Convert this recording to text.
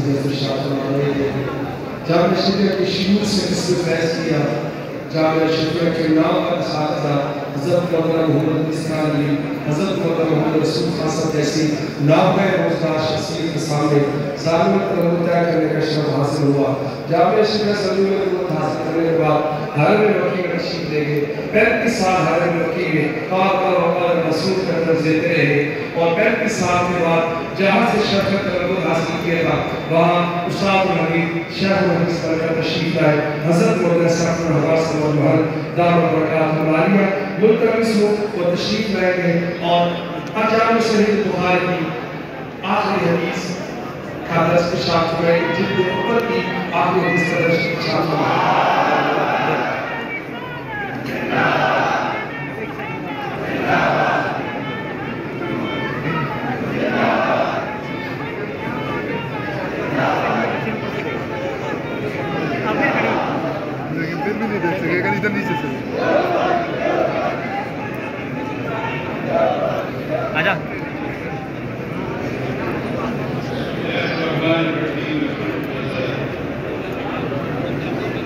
हज़रत इरशाद फरमा रहे थे, जामिया शरीया के शुरू से किसने फैज़ किया, जामिया शरीया के नाम का असातिज़ा हज़रत मौलाना मोहम्मद इस्माइल अली, हज़रत मौलाना मोहम्मद रसूल खान साहब जैसी नामवर रोज़गार शख्सियत के सामने सालों में तय करने का शर्फ हासिल हुआ। जामिया शरीया सालों में हासिल करने के बाद हरम में मक्की में तशरीफ़ ले गए। 35 साल हरम में मक्की में कार रसूल का तरफ देते रहे और 35 साल के बाद जहाँ से शर्फ तलब्बुत हासिल किया था वहाँ उस्ताद हबीब शेख हदीस बरकत तशरीफ़ लाए। हज़रत मौलाना साहब हवास महल दारुल बरक़ात मालिया मुल्तमिस हो वो तशरीफ़ लाएंगे और अजाम सहीह बुखारी की आखिरी हदीस का दर्स पेशाब करेंगे, जिसके ऊपर की आखिरी हदीस का दर्स पेशाब करेंगे। फिर भी नहीं देख सकेगा, इधर नीचे से आजा।